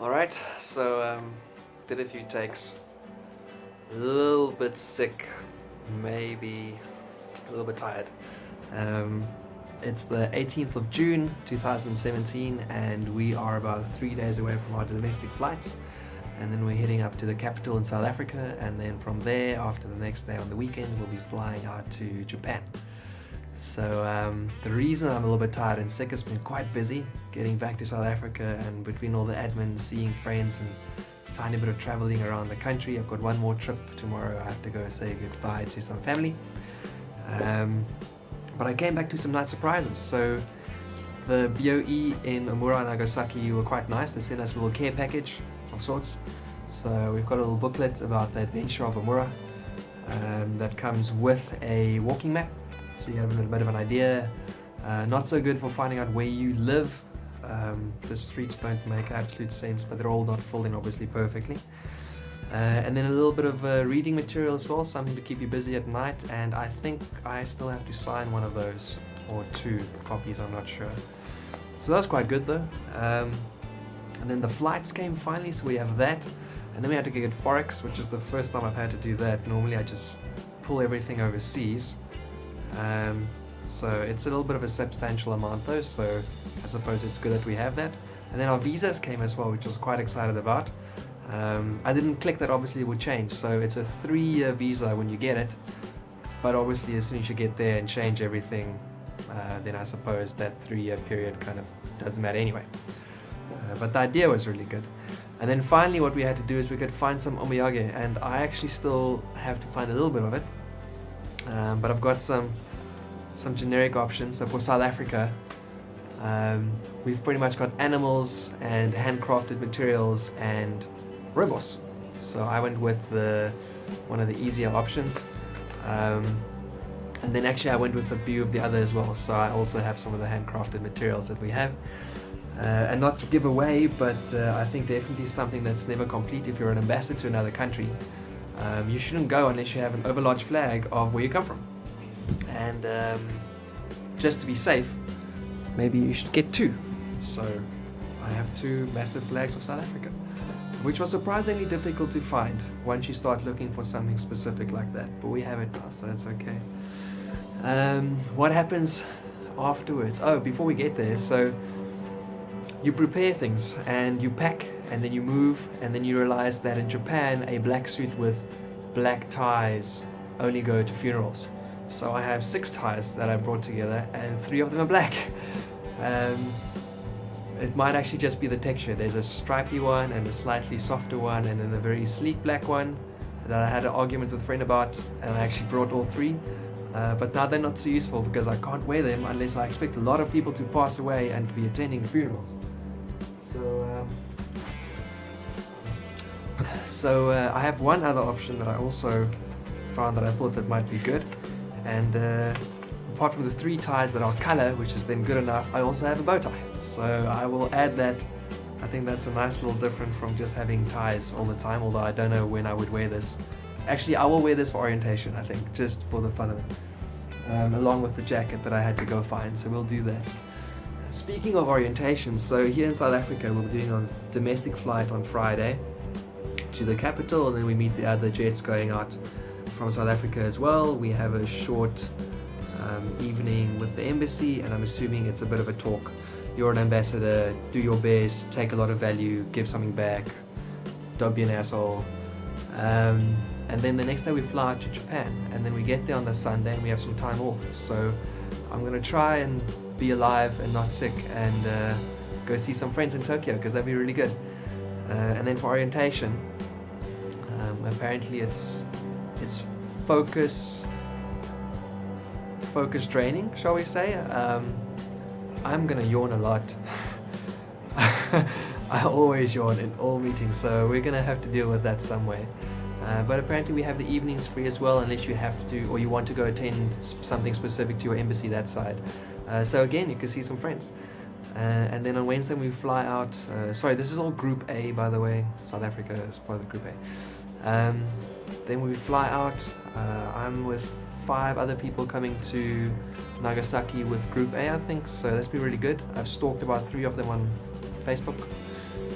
Alright, so did a few takes. A little bit sick, maybe a little bit tired. It's the 18th of June 2017 and we are about 3 days away from our domestic flights, and then we're heading up to the capital in South Africa, and then from there, after the next day on the weekend, we'll be flying out to Japan. So the reason I'm a little bit tired and sick has been quite busy getting back to South Africa, and between all the admin, seeing friends and a tiny bit of traveling around the country. I've got one more trip tomorrow. I have to go say goodbye to some family. But I came back to some nice surprises. So the BOE in Omura, Nagasaki were quite nice. They sent us a little care package of sorts. So we've got a little booklet about the adventure of Omura that comes with a walking map. So you have a little bit of an idea. Not so good for finding out where you live. The streets don't make absolute sense, but they're all not full in obviously perfectly. And then a little bit of reading material as well, something to keep you busy at night, and I think I still have to sign one of those, or 2 copies, I'm not sure. So that was quite good though. And then the flights came finally, so we have that. And then we had to get Forex, which is the first time I've had to do that. Normally I just pull everything overseas. So it's a little bit of a substantial amount though, so I suppose it's good that we have that. And then our visas came as well, which I was quite excited about. I didn't click that obviously it would change, so it's a 3-year visa when you get it, but obviously as soon as you get there and change everything, then I suppose that 3-year period kind of doesn't matter anyway. But the idea was really good. And then finally what we had to do is we could find some omiyage, and I actually still have to find a little bit of it. But I've got some generic options. So for South Africa, we've pretty much got animals and handcrafted materials and rooibos. So I went with one of the easier options. And then actually I went with a few of the other as well. So I also have some of the handcrafted materials that we have. And not to give away, but I think definitely something that's never complete if you're an ambassador to another country. You shouldn't go unless you have an overlarge flag of where you come from. And just to be safe, maybe you should get 2. So I have 2 massive flags of South Africa, which was surprisingly difficult to find once you start looking for something specific like that. But we have it now, so that's okay. What happens afterwards? Oh, before we get there, so you prepare things and you pack, and then you move, and then you realize that in Japan a black suit with black ties only go to funerals. So I have 6 ties that I brought together, and 3 of them are black. It might actually just be the texture. There's a stripy one and a slightly softer one, and then a very sleek black one that I had an argument with a friend about, and I actually brought all 3. But now they're not so useful because I can't wear them unless I expect a lot of people to pass away and to be attending funerals. So I have one other option that I also found that I thought that might be good, and apart from the 3 ties that are color, which is then good enough, I also have a bow tie. So I will add that. I think that's a nice little different from just having ties all the time, although I don't know when I would wear this. Actually, I will wear this for orientation, I think, just for the fun of it, along with the jacket that I had to go find, so we'll do that. Speaking of orientation, so here in South Africa we'll be doing a domestic flight on Friday to the capital, and then we meet the other jets going out from South Africa as well. We have a short evening with the embassy, and I'm assuming it's a bit of a talk. You're an ambassador, do your best, take a lot of value, give something back, don't be an asshole. And then the next day we fly out to Japan, and then we get there on the Sunday and we have some time off. So I'm going to try and be alive and not sick, and go see some friends in Tokyo, because that'd be really good. And then for orientation, apparently it's focus training, shall we say. I'm gonna yawn a lot. I always yawn in all meetings, so we're gonna have to deal with that some way. But apparently we have the evenings free as well, unless you have to, or you want to go attend something specific to your embassy that side. So again, you can see some friends. And then on Wednesday we fly out. Sorry, this is all Group A, by the way. South Africa is part of the Group A. Then we fly out. I'm with 5 other people coming to Nagasaki with Group A, I think. So that's been really good. I've stalked about 3 of them on Facebook.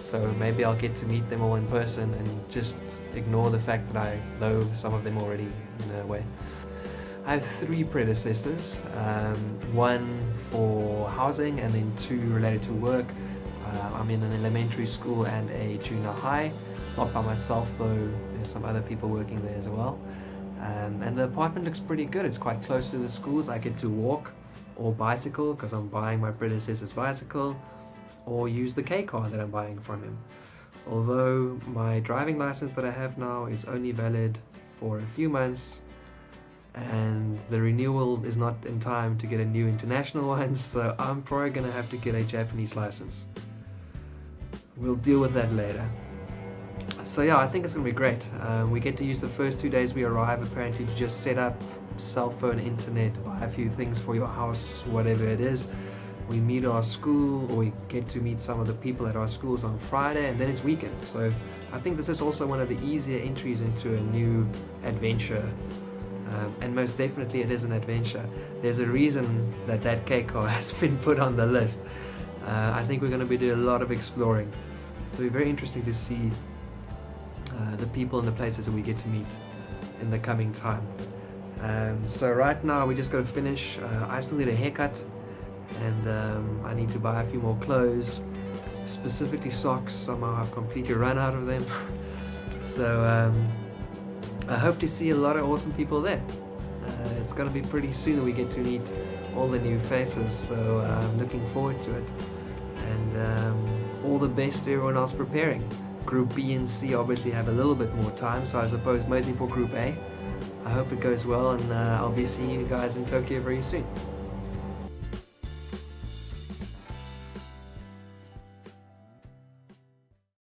So maybe I'll get to meet them all in person and just ignore the fact that I know some of them already in a way. I have 3 predecessors, one for housing and then 2 related to work. I'm in an elementary school and a junior high, not by myself though, there's some other people working there as well. And the apartment looks pretty good, it's quite close to the schools. I get to walk or bicycle because I'm buying my predecessor's bicycle, or use the K car that I'm buying from him. Although my driving license that I have now is only valid for a few months, and the renewal is not in time to get a new international one, so I'm probably going to have to get a Japanese license. We'll deal with that later. So yeah, I think it's going to be great. We get to use the first 2 days we arrive apparently to just set up cell phone, internet, buy a few things for your house, whatever it is. We meet our school, or we get to meet some of the people at our schools on Friday, and then it's weekend. So I think this is also one of the easier entries into a new adventure. And most definitely it is an adventure. There's a reason that that K car has been put on the list. I think we're going to be doing a lot of exploring. It'll be very interesting to see the people and the places that we get to meet in the coming time. So right now we just got to finish. I still need a haircut, and I need to buy a few more clothes, specifically socks. Somehow I've completely run out of them. So I hope to see a lot of awesome people there. It's going to be pretty soon that we get to meet all the new faces, so I'm looking forward to it. And all the best to everyone else preparing. Group B and C obviously have a little bit more time, so I suppose mostly for Group A. I hope it goes well, and I'll be seeing you guys in Tokyo very soon.